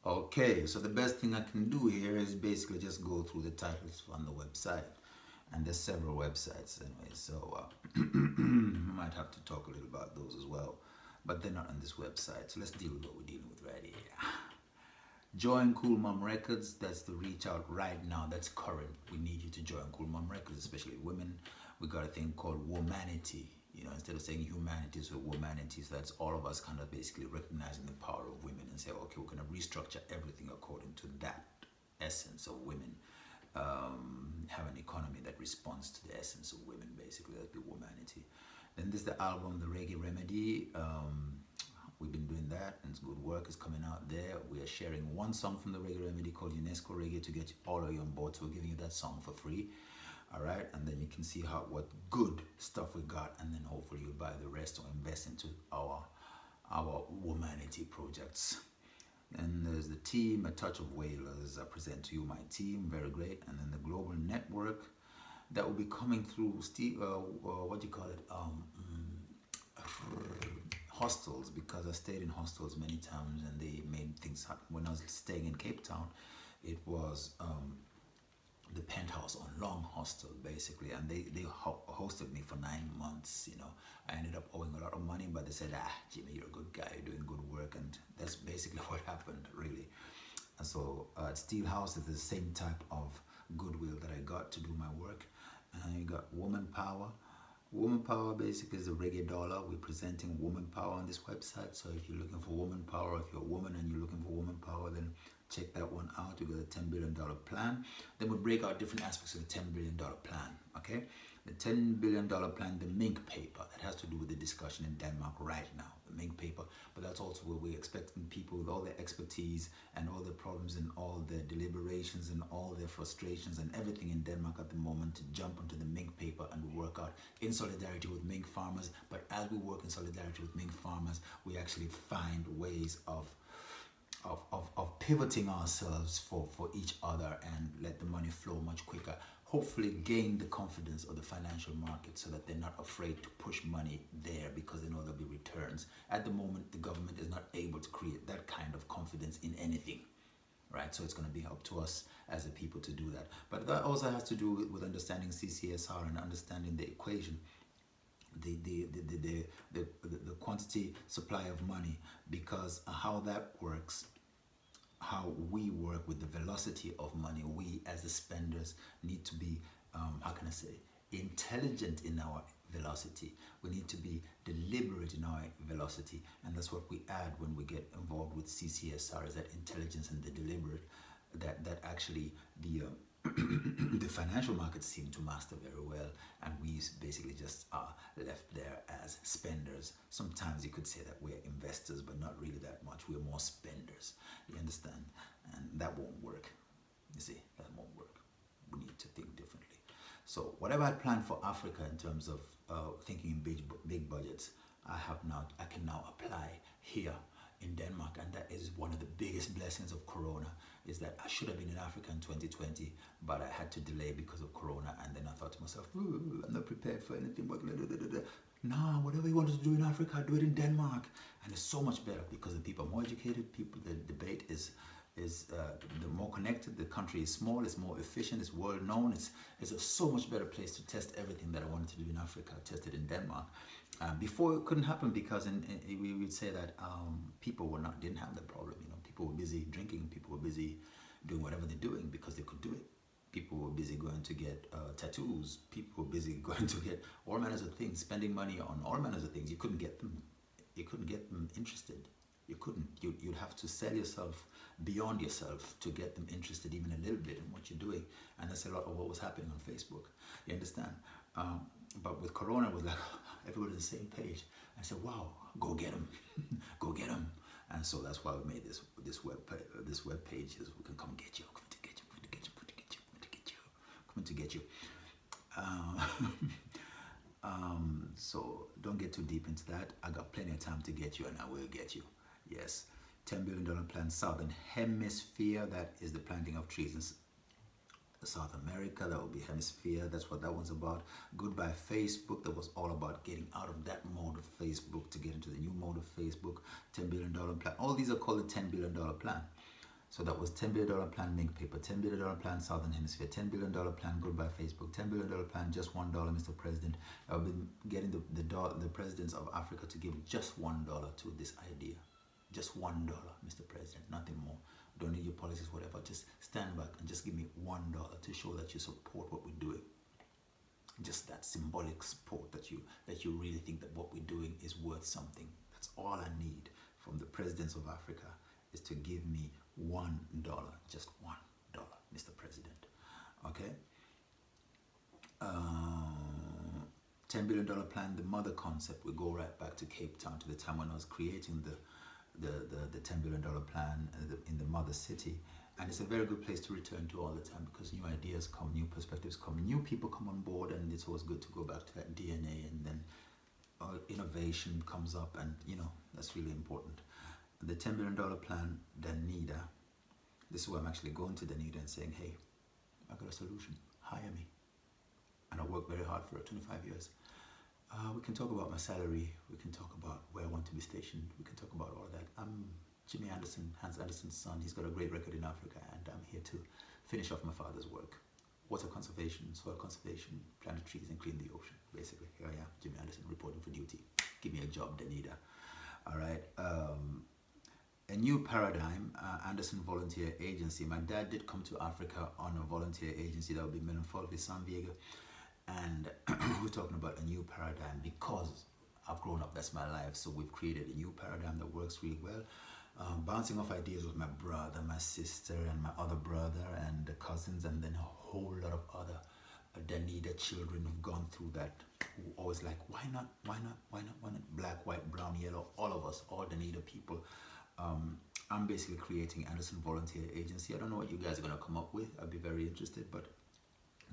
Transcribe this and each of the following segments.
Okay, so the best thing I can do here is basically just go through the titles on the website. And there's several websites anyway, so I might have to talk a little about those as well. But they're not on this website, so let's deal with what we're dealing with right here. Join Cool Mom Records, that's the reach out right now, that's current. We need you to join Cool Mom Records, especially women. We got a thing called womanity. Instead of saying humanity, so womanity. So that's all of us kind of basically recognizing the power of women and say, okay, we're going to restructure everything according to that essence of women. Have an economy that responds to the essence of women, basically. That'd be womanity. Then there's the album, The Reggae Remedy. We've been doing that, and it's good work is coming out there. We are sharing one song from the Reggae Remedy called UNESCO Reggae to get all of you on board. So we're giving you that song for free. All right, and then you can see what good stuff we got, and then hopefully you'll buy the rest or invest into our womanity projects. And there's the team, A Touch of Whalers. I present to you my team, very great. And then the global network that will be coming through Steve, what do you call it? Hostels, because I stayed in hostels many times and they made things happen. When I was staying in Cape Town, it was the Penthouse on Long Hostel, basically, and they hosted me for 9 months. I ended up owing a lot of money, but they said, Jimmy, you're a good guy, you're doing good work, and that's basically what happened, really. And so at Steel House is the same type of goodwill that I got to do my work. And you got Woman Power. Woman Power basically is the reggae dollar. We're presenting Woman Power on this website. So if you're looking for Woman Power, if you're a woman and you're looking for Woman Power, then check that one out. We got a $10 billion plan. Then we break out different aspects of the $10 billion plan. Okay, the $10 billion plan, the Mink paper, that has to do with the discussion in Denmark right now, the Mink paper. But that's also where we're expecting people with all their expertise and all the problems and all the deliberations and all their frustrations and everything in Denmark at the moment to jump onto the Mink paper, and we work out in solidarity with Mink farmers. But as we work in solidarity with Mink farmers, we actually find ways of pivoting ourselves for each other and let the money flow much quicker. Hopefully gain the confidence of the financial market so that they're not afraid to push money there because they know there'll be returns. At the moment, the government is not able to create that kind of confidence in anything, right? So it's going to be up to us as a people to do that. But that also has to do with understanding CCSR and understanding the equation, the quantity supply of money, because how that works, how we work with the velocity of money. We as the spenders need to be, how can I say, intelligent in our velocity. We need to be deliberate in our velocity, and that's what we add when we get involved with CCSR, is that intelligence and the deliberate that actually the the financial markets seem to master very well, and we basically just are left there as spenders. Sometimes you could say that we're investors, but not really that much. We're more spenders. You understand? And that won't work. You see, that won't work. We need to think differently. So whatever I planned for Africa in terms of thinking in big budgets, I can now apply here in Denmark, and that is one of the biggest blessings of Corona, is that I should have been in Africa in 2020, but I had to delay because of Corona, and then I thought to myself, I'm not prepared for anything, but nah, whatever you want to do in Africa, do it in Denmark, and it's so much better because the people are more educated, the debate is the more connected, the country is small, it's more efficient, it's world known, it's a so much better place to test everything that I wanted to do in Africa. I tested in Denmark. Before it couldn't happen because we would say that people didn't have the problem. People were busy drinking, people were busy doing whatever they're doing because they could do it. People were busy going to get tattoos. People were busy going to get all manners of things, spending money on all manners of things. You couldn't get them. You couldn't get them interested. You couldn't. You'd have to sell yourself beyond yourself to get them interested even a little bit in what you're doing. And that's a lot of what was happening on Facebook. You understand? But with Corona, it was like everybody on the same page. I said, wow, go get them. Go get them. And so that's why we made this web page, is we can come get you, coming to get you, coming to get you, coming to get you, coming to get you. So don't get too deep into that. I got plenty of time to get you, and I will get you. Yes, $10 billion plan, Southern Hemisphere. That is the planting of trees in South America. That will be Hemisphere. That's what that one's about. Goodbye Facebook. That was all about getting out of that mode of Facebook to get into the new mode of Facebook. $10 billion plan. All these are called the $10 billion plan. So that was $10 billion plan Mink paper, $10 billion plan Southern Hemisphere, $10 billion plan Goodbye Facebook, $10 billion plan just $1, Mr. President. I've been getting the presidents of Africa to give just $1 to this idea. Just $1, Mr. President, nothing more. Don't need your policies, whatever. Just stand back and just give me $1 to show that you support what we're doing. Just that symbolic support that you really think that what we're doing is worth something. That's all I need from the presidents of Africa, is to give me $1, just $1, Mr. President. Okay. $10 billion plan, the mother concept. We go right back to Cape Town, to the time when I was creating the $10 billion plan in the mother city. And it's a very good place to return to all the time, because new ideas come, new perspectives come, new people come on board, and it's always good to go back to that DNA, and then innovation comes up, and that's really important. The $10 billion plan, Danida. This is where I'm actually going to Danida and saying, hey, I got a solution, hire me. And I worked very hard for it, 25 years. We can talk about my salary, we can talk about where I want to be stationed, we can talk about all of that. I'm Jimmy Anderson, Hans Anderson's son. He's got a great record in Africa, and I'm here to finish off my father's work. Water conservation, soil conservation, plant the trees and clean the ocean. Basically, here I am, Jimmy Anderson, reporting for duty. Give me a job, Danida. All right. A new paradigm, Anderson Volunteer Agency. My dad did come to Africa on a volunteer agency that would be Melancholy San Diego. And we're talking about a new paradigm because I've grown up, that's my life. So we've created a new paradigm that works really well. Bouncing off ideas with my brother, my sister, and my other brother, and the cousins, and then a whole lot of other Danida children who've gone through that, who always like, why not, black, white, brown, yellow, all of us, all Danida people. I'm basically creating Anderson Volunteer Agency. I don't know what you guys are going to come up with. I'd be very interested, but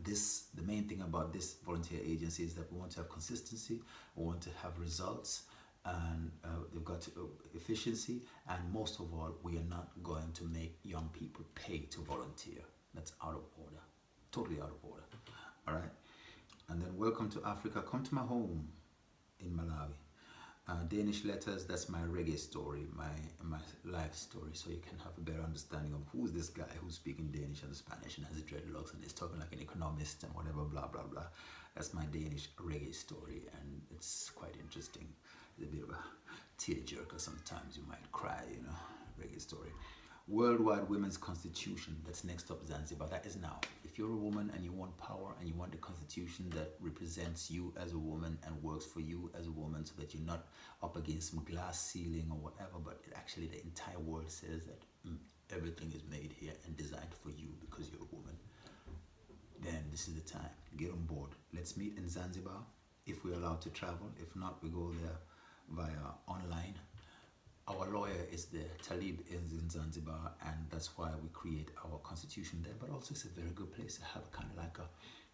the main thing about this volunteer agency is that we want to have consistency, we want to have results, and they've got efficiency, and most of all, we are not going to make young people pay to volunteer. That's out of order, totally out of order. All right. And then welcome to Africa. Come to my home in Malawi. Danish letters, that's my reggae story, my life story, so you can have a better understanding of who's this guy who's speaking Danish and Spanish and has dreadlocks and is talking like an economist and whatever, blah blah blah. That's my Danish reggae story, and it's quite interesting. It's a bit of a tearjerker sometimes, you might cry, reggae story. Worldwide Women's Constitution, that's next up Zanzibar. That is now. If you're a woman and you want power and you want the constitution that represents you as a woman and works for you as a woman, so that you're not up against some glass ceiling or whatever, but actually the entire world says that everything is made here and designed for you because you're a woman, then this is the time. Get on board. Let's meet in Zanzibar if we're allowed to travel. If not, we go there via online. Our lawyer is there, Talib is in Zanzibar, and that's why we create our constitution there. But also it's a very good place to have kind of like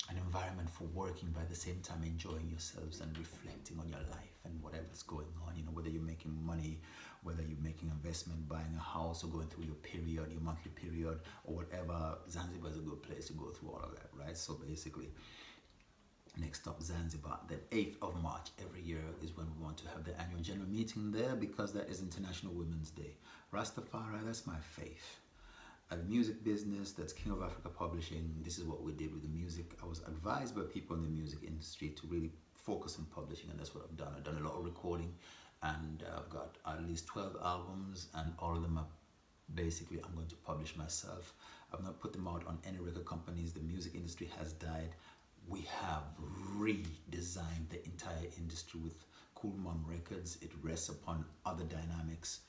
an environment for working, by the same time enjoying yourselves and reflecting on your life and whatever's going on, whether you're making money, whether you're making investment, buying a house, or going through your period, your monthly period, or whatever. Zanzibar is a good place to go through all of that, right? So basically, next up Zanzibar, the 8th of March every year is when we want to have the annual general meeting there, because that is International Women's Day. Rastafari, that's my faith. A music business, that's King of Africa Publishing. This is what we did with the music. I was advised by people in the music industry to really focus on publishing, and that's what I've done. I've done a lot of recording, and I've got at least 12 albums, and all of them are basically I'm going to publish myself. I've not put them out on any record companies. The music industry has died. We have redesigned the entire industry with Cool Mom Records. It rests upon other dynamics.